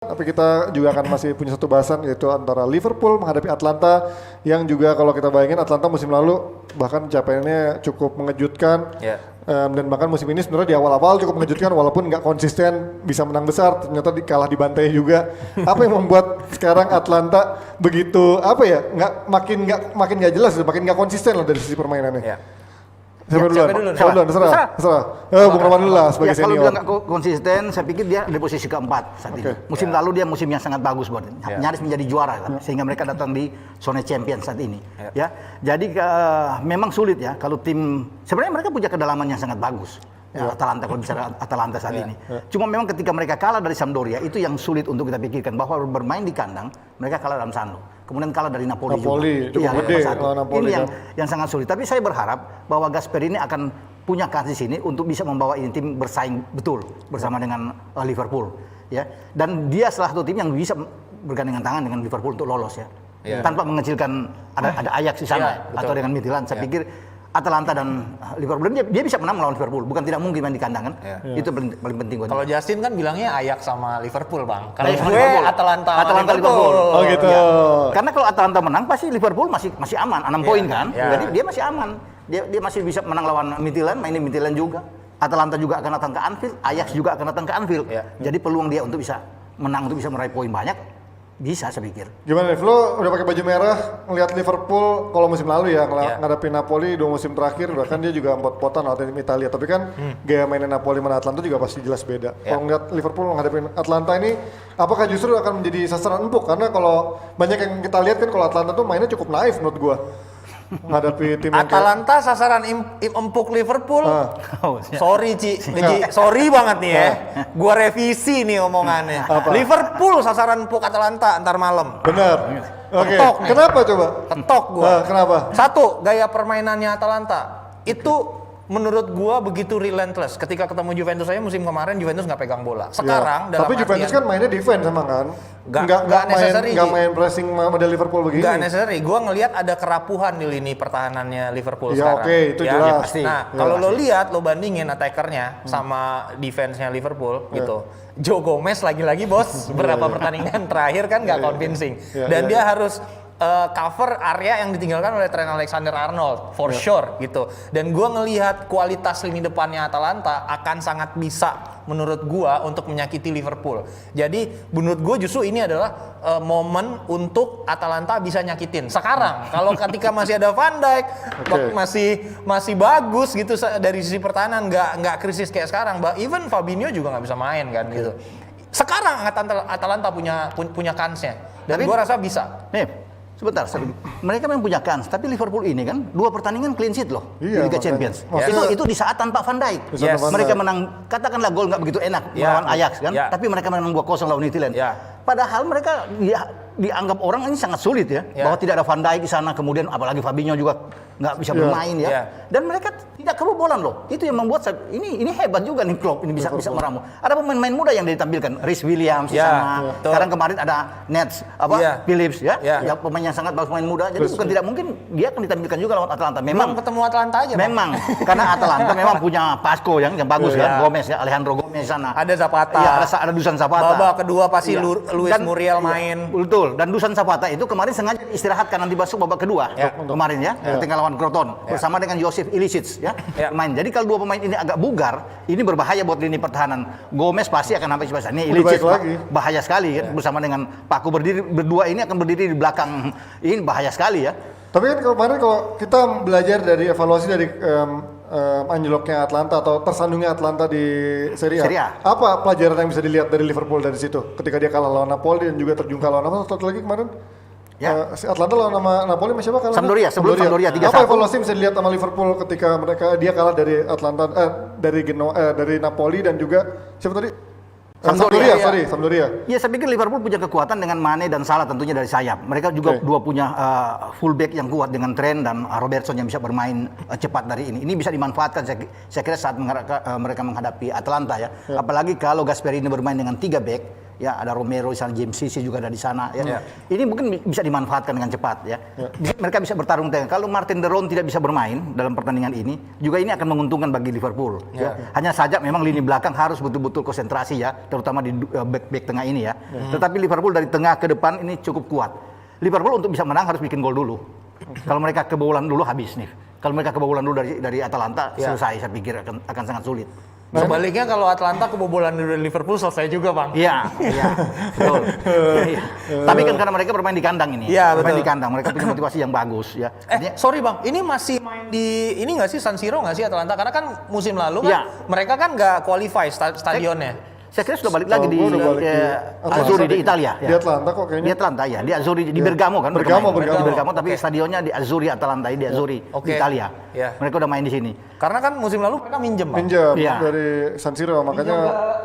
Tapi kita juga akan masih punya satu bahasan, yaitu antara Liverpool menghadapi Atlanta, yang juga kalau kita bayangin Atlanta musim lalu bahkan capaiannya cukup mengejutkan. Dan bahkan musim ini sebenarnya di awal-awal cukup mengejutkan walaupun nggak konsisten bisa menang besar, ternyata kalah dibantai juga. Apa yang membuat sekarang Atlanta begitu makin nggak jelas, makin nggak konsisten lah dari sisi permainannya. Siapa duluan? Terserah. Bung Roman dulu lah sebagai Kalau senior. dia nggak konsisten, saya pikir dia di posisi keempat saat ini. Musim lalu dia musim yang sangat bagus buat nyaris menjadi juara, sehingga mereka datang di zona champion saat ini. Ya, jadi memang sulit ya kalau tim. Sebenarnya mereka punya kedalaman yang sangat bagus. Atalanta, kalau bicara Atalanta saat ini. Cuma memang ketika mereka kalah dari Sampdoria, itu yang sulit untuk kita pikirkan, bahwa bermain di kandang mereka kalah dalam sandung. Kemudian kalah dari Napoli juga. Cukup gede Napoli. Ini yang sangat sulit. Tapi saya berharap bahwa Gasperini akan punya kans di sini untuk bisa membawa ini tim bersaing betul bersama dengan Liverpool. Ya. Dan dia salah satu tim yang bisa bergandengan tangan dengan Liverpool untuk lolos ya. Tanpa mengecilkan ada Ajax di sana atau dengan Midtjylland. Saya pikir Atalanta dan Liverpool dia bisa menang melawan Liverpool, bukan tidak mungkin main di kandang kan. Itu paling penting. Kalau Justin kan bilangnya Ajax sama Liverpool, Bang. Kalau Ajax gue Atalanta Liverpool. Oh gitu. Karena kalau Atalanta menang pasti Liverpool masih aman, 6 poin kan. Jadi dia masih aman. Dia masih bisa menang lawan Midtjylland, mainin Midtjylland juga. Atalanta juga akan datang ke Anfield, Ajax juga akan datang ke Anfield. Jadi peluang dia untuk bisa menang, untuk bisa meraih poin banyak bisa, saya pikir. Gimana nih, lo udah pakai baju merah ngelihat Liverpool kalau musim lalu ya ngadepin Napoli 2 musim terakhir, bahkan dia juga empot-potan lawan tim Italia, tapi kan gaya mainnya Napoli sama Atlanta juga pasti jelas beda. Kalau ngeliat Liverpool ngadepin Atlanta ini, apakah justru akan menjadi sasaran empuk? Karena kalau banyak yang kita lihat kan kalau Atlanta tuh mainnya cukup naif menurut gua. Menghadapi tim Atalanta sasaran empuk Liverpool. Sorry Ci, sorry banget nih ya. Gua revisi nih omongannya. Liverpool sasaran empuk Atalanta antar malam. Benar. Oke. Kenapa coba? Ketok gua. Kenapa? Satu, gaya permainannya Atalanta itu menurut gua begitu relentless. Ketika ketemu Juventus saya musim kemarin, Juventus nggak pegang bola. Sekarang dalam tapi Juventus kan mainnya defense sama kan? Nggak main pressing model Liverpool begini. Nggak necessary. Gua ngelihat ada kerapuhan di lini pertahanannya Liverpool sekarang. Oke, itu jelas. Nah, kalau lo lihat, lo bandingin attackernya sama defense-nya Liverpool gitu. Joe Gomez lagi-lagi bos, beberapa pertandingan terakhir kan nggak convincing. Dan dia harus cover area yang ditinggalkan oleh Trent Alexander-Arnold for sure gitu. Dan gua ngelihat kualitas lini depannya Atalanta akan sangat bisa menurut gua untuk menyakiti Liverpool. Jadi menurut gua justru ini adalah momen untuk Atalanta bisa nyakitin. Sekarang kalau ketika masih ada Van Dijk masih bagus gitu dari sisi pertahanan, nggak krisis kayak sekarang. Even Fabinho juga nggak bisa main kan gitu. Sekarang Atalanta punya kansnya dan gua rasa bisa. Nih, sebentar, mereka memang punya kans, tapi Liverpool ini kan 2 pertandingan clean sheet loh di Liga Champions. Itu di saat tanpa Van Dijk. Mereka menang, katakanlah gol nggak begitu enak melawan Ajax kan, tapi mereka menang 2-0 lawan Midtjylland. Padahal mereka dianggap orang ini sangat sulit ya, bahwa tidak ada Van Dijk di sana, kemudian apalagi Fabinho juga nggak bisa bermain ya. Dan mereka tidak kebobolan loh. Itu yang membuat ini hebat juga nih Klopp ini bisa meramu. Ada pemain-pemain muda yang ditampilkan, Rhys Williams di sana. Sekarang kemarin ada Nets Phillips ya, pemain yang sangat bagus, pemain muda. Jadi bukan tidak mungkin dia akan ditampilkan juga lawan Atalanta. Memang ketemu Atalanta aja. Memang karena Atalanta memang punya Pasco yang bagus kan, Gomez ya, Alejandro Gomez di sana. Ada Zapata. Ada Dusan Zapata. Babak kedua pasti Luis Muriel main. Betul. Dan Dusan Zapata itu kemarin sengaja istirahatkan nanti masuk babak kedua kemarin ya, ketika lawan Croton bersama dengan Joseph Ilicic ya, main. Jadi kalau 2 pemain ini agak bugar, ini berbahaya buat lini pertahanan. Gomez pasti akan sampai sebelah sana. Ini Ilicic bahaya sekali kan, bersama dengan Paku berdua ini akan berdiri di belakang. Ini bahaya sekali ya. Tapi kan kemarin kalau kita belajar dari evaluasi dari anjloknya Atlanta atau tersandungnya Atlanta di Serie A. Apa pelajaran yang bisa dilihat dari Liverpool dari situ? Ketika dia kalah lawan Napoli dan juga terjungkal lawan satu lagi kemarin? Atlanta lawan sama Napoli siapa kalah? Sampdoria 3-1. Apa evaluasi yang bisa dilihat sama Liverpool ketika dia kalah dari Atlanta dari Napoli dan juga siapa tadi? Sampdoria. Ya, saya pikir Liverpool punya kekuatan dengan Mane dan Salah tentunya dari sayap. Mereka juga dua punya fullback yang kuat dengan Trent dan Robertson yang bisa bermain cepat dari ini. Ini bisa dimanfaatkan saya kira saat mereka menghadapi Atlanta ya. Apalagi kalau Gasperini bermain dengan 3 back. ya ada Romero, James Cissy juga ada di sana ya. Ini mungkin bisa dimanfaatkan dengan cepat ya. Mereka bisa bertarung tengah. Kalau Martin de Roon tidak bisa bermain dalam pertandingan ini, juga ini akan menguntungkan bagi Liverpool ya. Hanya saja memang lini belakang harus betul-betul konsentrasi ya, terutama di back tengah ini ya. Tetapi Liverpool dari tengah ke depan ini cukup kuat. Liverpool untuk bisa menang harus bikin gol dulu. Kalau mereka kebobolan dulu habis nih. Kalau mereka kebobolan dulu dari Atalanta, selesai saya pikir akan sangat sulit. Sebaliknya kalau Atlanta kebobolan dari Liverpool selesai juga, Bang. Iya, betul. Tapi kan karena mereka bermain di kandang ini. Iya, bermain betul. di kandang, mereka punya motivasi yang bagus ya. Sorry Bang, ini masih main di ini nggak sih San Siro nggak sih Atalanta? Karena kan musim lalu kan mereka kan nggak qualify stadionnya. Saya kira sudah balik lagi di Azzurri di Italia. Di Atlanta kok kayaknya. Di Atlanta ya, di Azzurri di Bergamo kan. Bergamo. Di Bergamo, tapi stadionnya di Azzurri Atalanta, di Azzurri di Italia. Mereka udah main di sini. Karena kan musim lalu mereka minjem, Bang. Minjem dari San Siro, makanya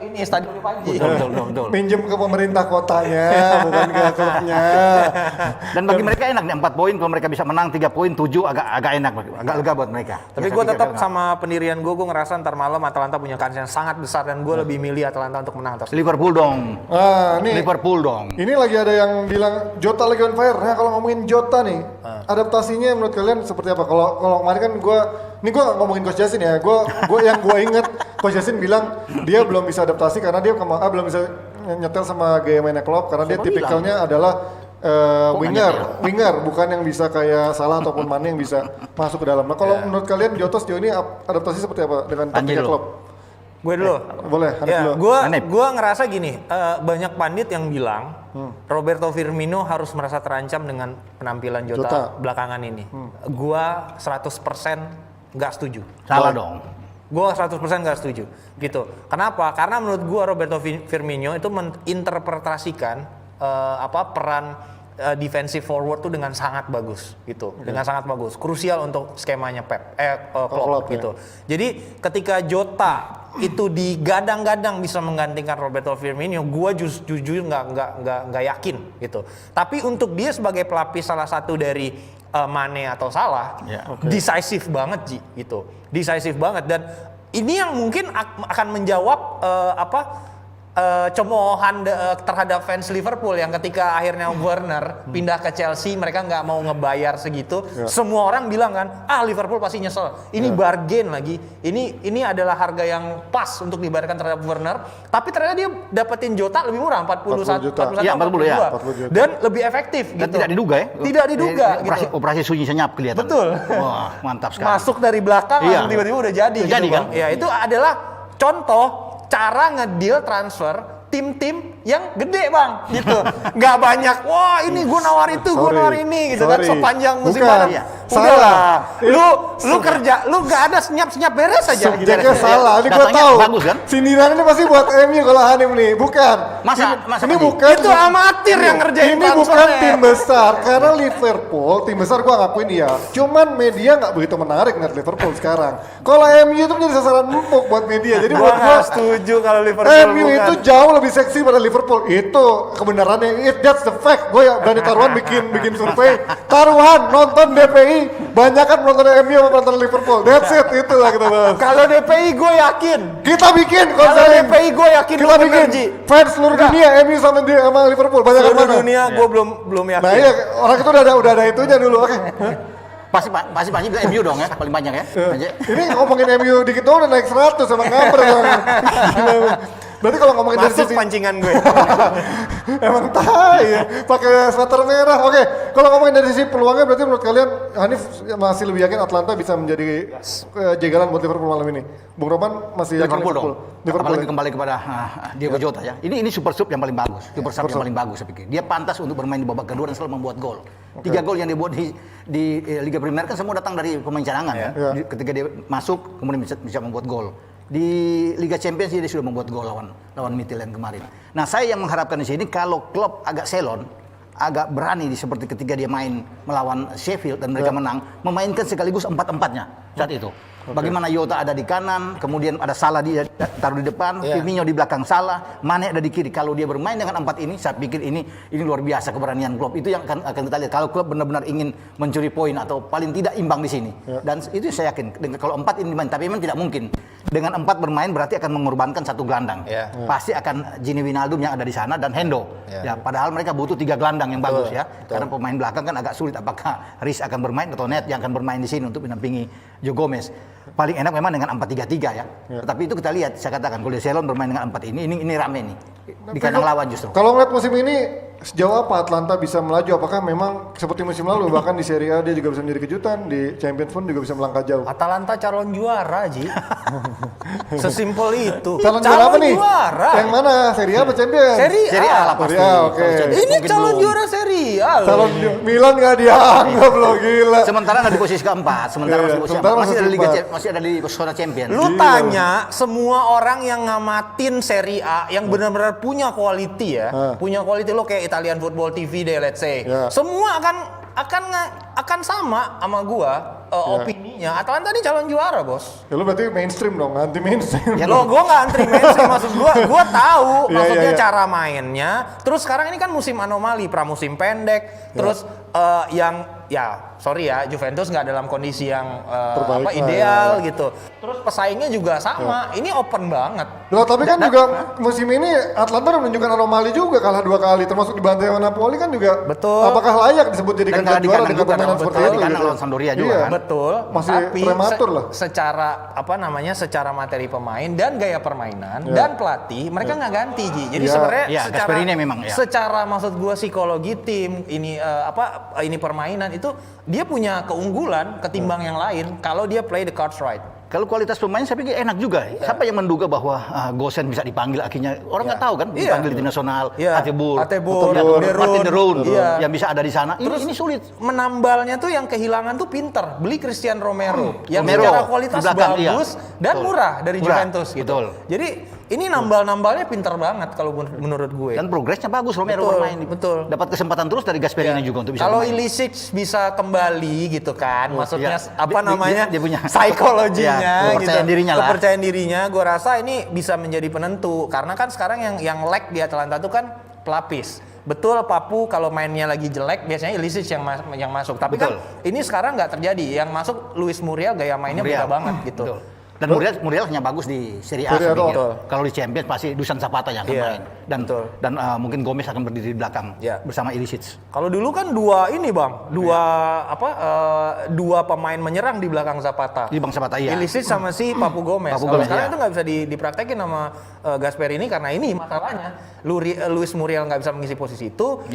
ini stadion di Panji. Betul. minjem ke pemerintah kotanya, bukan ke klubnya. Dan bagi mereka enak nih 4 poin, kalau mereka bisa menang 3 poin, 7 agak enak, agak lega buat mereka. Tapi gue tetap sama pendirian gue ngerasa ntar malam Atalanta punya kans yang sangat besar dan gue lebih milih Atalanta untuk menang atas Liverpool dong. Liverpool dong. Ini lagi ada yang bilang Jota lagi on fire. Nah, kalau ngomongin Jota nih, adaptasinya menurut kalian seperti apa? Kalau kemarin kan gue nggak ngomongin Coach Justin ya. Yang gue inget Coach Justin bilang dia belum bisa adaptasi karena dia belum bisa nyetel sama gaya mainnya Klopp karena dia tipikalnya adalah winger, bukan yang bisa kayak Salah ataupun Mane yang bisa masuk ke dalam. Nah, kalau menurut kalian Jota sejauh ini adaptasi seperti apa dengan taktiknya Klopp? Gue dulu. Boleh, dulu. Gue ngerasa gini, banyak pandit yang bilang Roberto Firmino harus merasa terancam dengan penampilan Jota belakangan ini. Gue 100% nggak setuju. Salah dong. Gue 100% nggak setuju. Gitu. Kenapa? Karena menurut gue Roberto Firmino itu menginterpretasikan peran defensive forward tuh dengan sangat bagus gitu. Dengan sangat bagus. Krusial untuk skemanya Klopp gitu. Jadi ketika Jota itu digadang-gadang bisa menggantikan Roberto Firmino, gue jujur nggak yakin gitu. Tapi untuk dia sebagai pelapis salah satu dari Mane atau Salah, decisive banget gitu, decisive banget. Dan ini yang mungkin akan menjawab cemoohan terhadap fans Liverpool yang ketika akhirnya Werner pindah ke Chelsea, mereka nggak mau ngebayar segitu. Semua orang bilang kan, Liverpool pasti nyesel. Ini bargain lagi. Ini adalah harga yang pas untuk dibayarkan terhadap Werner. Tapi ternyata dia dapetin Jota lebih murah, 41 juta. 41 ya. Dan lebih efektif. Dan gitu. tidak diduga ya? Tidak diduga. Operasi sunyi senyap kelihatan. Betul. Wah, mantap sekali. Masuk dari belakang, tiba-tiba udah jadi. Jadi gitu, kan? Ya itu adalah contoh cara ngedeal transfer tim-tim yang gede, Bang, gitu. Nggak banyak, wah ini gue nawar itu, gue nawar ini, gitu kan, sepanjang musim panas. Udahlah, lu kerja, lu nggak ada senyap-senyap beres aja. Subjeknya salah, ini gue tahu. Bagus kan? Sindiran ini pasti buat MU kalau Hanim nih, bukan. Masa ini bukan. Itu amatir yang ngerjain ini bukan tim besar, karena Liverpool, tim besar gue ngakuin iya. Cuman media nggak begitu menarik ngeliat Liverpool sekarang. Kalau MU itu menjadi sasaran empuk buat media, jadi buat gue setuju kalau Liverpool MU itu jauh lebih seksi pada Liverpool. Itu kebenarannya, that's the fact. Gue ya berani taruhan bikin survei. Taruhan nonton DPI banyak kan nonton MU sama nonton Liverpool. That's it, itulah kita bahas. Kalau DPI gue yakin. Kita bikin Kalau DPI gue yakin. Kita bikin fans seluruh dunia MU sama Liverpool. Banyak seluruh mana? dunia gue belum yakin. Nah iya, orang itu udah ada itunya dulu. Oke. Pasti bilang MU dong ya, paling banyak ya. Ini ngomongin MU dikit doang udah naik 100 sama ngaper. Berarti kalau ngomongin dari sisi pancingan gue. emang tai ya, pakai sweater merah. Oke, kalau ngomongin dari sisi peluangnya berarti menurut kalian Hanif masih lebih yakin Atlanta bisa menjadi jegalan buat Liverpool malam ini. Bung Roman masih yakin Liverpool. Liverpool kembali kepada Diego Jota ya. Ini super sub yang paling bagus. Super sub yang paling bagus saya pikir. Dia pantas untuk bermain di babak kedua dan selalu membuat gol. 3 gol yang dibuat di Liga Premier kan semua datang dari pemain cadangan ya. Ketika dia masuk kemudian bisa membuat gol. Di Liga Champions dia sudah membuat gol lawan Midtjylland kemarin. Nah, saya yang mengharapkan di sini kalau Klopp agak selon, agak berani seperti ketika dia main melawan Sheffield dan mereka menang, memainkan sekaligus 4-4-nya saat itu. Bagaimana Jota ada di kanan, kemudian ada Salah dia taruh di depan, Firmino di belakang Salah, Mane ada di kiri. Kalau dia bermain dengan 4 ini, saya pikir ini luar biasa keberanian Klopp. Itu yang akan kita lihat. Kalau Klopp benar-benar ingin mencuri poin atau paling tidak imbang di sini. Dan itu saya yakin kalau 4 ini dimain, tapi memang tidak mungkin. dengan 4 bermain berarti akan mengorbankan 1 gelandang. Pasti akan Gini Wijnaldum yang ada di sana dan Hendo. Ya, padahal mereka butuh 3 gelandang yang bagus ya. Karena pemain belakang kan agak sulit, apakah Riz akan bermain atau Net yang akan bermain di sini untuk menampingi Joe Gomez. Paling enak memang dengan 4-3-3 ya. Tetapi itu kita lihat, saya katakan kalau Ceylon bermain dengan 4 ini rame nih di kandang lawan justru. Kalau ngeliat musim ini sejauh apa Atlanta bisa melaju? Apakah memang seperti musim lalu bahkan di Serie A dia juga bisa menjadi kejutan, di Champions pun juga bisa melangkah jauh? Atalanta calon juara, Ji. Sesimpel itu. Calon juara apa nih? Juara. Yang mana? Serie A atau Champions? Serie A lah pasti. Serie A, oke. Ini calon juara Serie A. Calon Milan nggak dianggap loh, gila. Sementara nggak di posisi keempat, sementara masih di posisi sementara keempat. Masih ada posisi Liga, keempat. masih ada di zona champion. Lu tanya semua orang yang ngamatin Serie A yang benar-benar punya quality ya, punya quality lo kayak Italian Football TV deh, let's say. Semua akan sama gua opininya. Atalanta ini calon juara, Bos. Ya lu berarti mainstream dong, anti mainstream. Ya lo gua nggak antri mainstream, maksud gua tahu maksudnya cara mainnya. Terus sekarang ini kan musim anomali, pramusim pendek. Terus sorry ya, Juventus nggak dalam kondisi yang ideal gitu. Terus pesaingnya juga sama. Ini open banget. Loh, tapi kan juga musim ini Atlanta udah menunjukkan anomali juga, kalah 2 kali, termasuk di bantai sama Napoli kan juga. Betul. Apakah layak disebut jadi Dan kandidat juara dengan permainan seperti itu? Di kandang lawan Sampdoria juga kan. Betul. Masih tapi prematur lah. secara materi pemain dan gaya permainan dan pelatih mereka nggak ganti, Ji. Jadi sebenarnya Gasperini memang secara maksud gua psikologi tim ini ini permainan itu dia punya keunggulan ketimbang yang lain kalau dia play the cards right. Kalau kualitas pemain saya pikir enak juga. Siapa yang menduga bahwa Gosen bisa dipanggil akhirnya? Orang nggak tahu kan dipanggil di tim nasional. Atebur, Martin de Roon yang bisa ada di sana. Terus ini sulit. Menambalnya tuh yang kehilangan tuh pinter. Beli Christian Romero yang Romero, secara kualitas di belakang, bagus dan murah dari Juventus gitu. Betul. Jadi ini nambal-nambalnya pinter banget kalau menurut gue. Dan progresnya bagus Romero bermain. Betul. Dapat kesempatan terus dari Gasperini juga untuk bisa kalau bermain. Ilicic bisa kembali gitu kan, maksudnya Dia punya psikologinya kepercayaan dirinya lah. Kepercayaan dirinya, gue rasa ini bisa menjadi penentu karena kan sekarang yang lag di Atalanta tuh kan pelapis. Betul, Papu kalau mainnya lagi jelek biasanya Ilicic yang masuk. Tapi kan ini sekarang nggak terjadi. Yang masuk Luis Muriel gaya mainnya beda banget gitu. Betul. Dan Muriel hanya bagus di Serie A. Kalau di Champions pasti Dusan Zapata yang akan main. Dan mungkin Gomez akan berdiri di belakang bersama Ilicic. Kalau dulu kan dua pemain menyerang di belakang Zapata. Di belakang Zapata Ilicic sama si Papu Gomez. Kalau sekarang itu nggak bisa dipraktekin sama Gasperini karena ini masalahnya. Luis Muriel nggak bisa mengisi posisi itu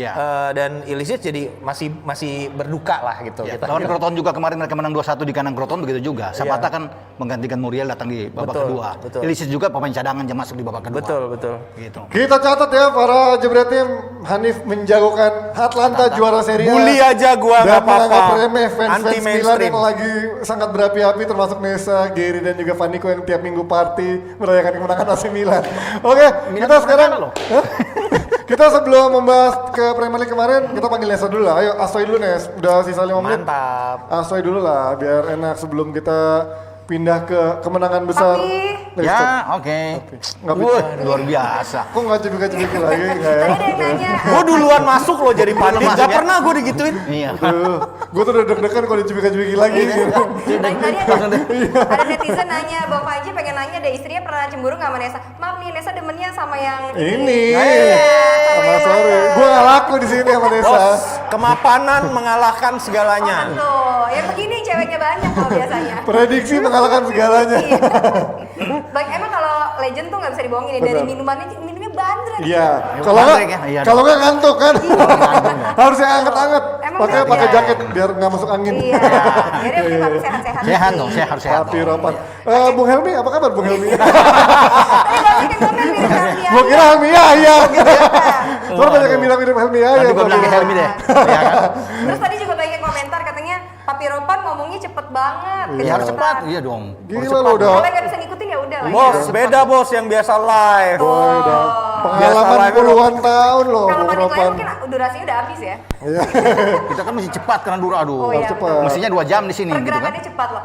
dan Ilicic jadi masih berduka lah gitu. Lawan Crotone juga kemarin mereka menang 2-1 di kandang Crotone begitu juga. Zapata kan menggantikan Muriel datang di babak kedua. Ilicic juga pemain cadangan yang masuk di babak kedua. Betul. Gitu. Kita catat ya para jebret tim, Hanif menjagokan Atlanta juara Serie A. Bully aja gua dan nggak apa-apa. menganggap remeh fans Milan Anti-mainstream. yang lagi sangat berapi-api termasuk Nesa, Gary dan juga Vaniko yang tiap minggu party merayakan kemenangan AC Milan. Oke, kita sekarang kita sebelum membahas ke Premier League kemarin, kita panggil Nesa dulu lah. Ayo, Asoy dulu Nes. Udah sisa 5 menit. Mantap. Asoy dulu lah, biar enak sebelum kita pindah ke kemenangan besar. Ya, oke. Luar biasa. Kok nggak cubik-cubik lagi? Nggak ya? Gue duluan masuk loh jadi pandit. Gak pernah gue digituin. Iya. Gue tuh udah deg-degan kalau dicubik-cubik lagi. Tadi ada netizen nanya, Bang Panji pengen nanya deh istrinya pernah cemburu nggak sama Nesa? Maaf nih, Nesa demennya sama yang Ini. sama Sama yang sorry. mana? Gue nggak laku di sini sama Nesa. Bos, kemapanan mengalahkan segalanya. Tuh, ya begini ceweknya banyak kalau biasanya. Prediksi mengalahkan segalanya. Iya. Baik, emang kalau legend tuh nggak bisa dibohongin ya, dari minumannya bandrek. Iya. bandrek ya? Iya. Kalau nggak ngantuk kan. Harus yang anget-anget. Emang Pakai iya. jaket biar nggak masuk angin. Iya. Jadi pakai sehat-sehat. Sehat dong, harus sehat. Papi Ropan. Bung Helmi, apa kabar Bung Helmi? Tadi banyak yang komen mirip Helmi Gue kira Helmi ya. aja. Gue banyak yang bilang mirip Helmi ya. Nanti gue bilang ke Helmi deh. Iya kan? Terus tadi juga banyak yang komentar katanya Papi Ropan ngomongnya cepet banget. Iya harus cepat. Iya dong. Gila lo udah. Kalau nggak bisa ngikutin ya udah lah. Bos, beda bos yang biasa live. Pengalaman Biasa puluhan tahun loh Kalau Bung panik lain Ropan. mungkin durasinya udah habis ya. Kita kan mesti cepat karena dulu aduh. Oh, iya, cepat. betul. Mestinya 2 jam di sini gitu kan. Pergerakannya cepat loh.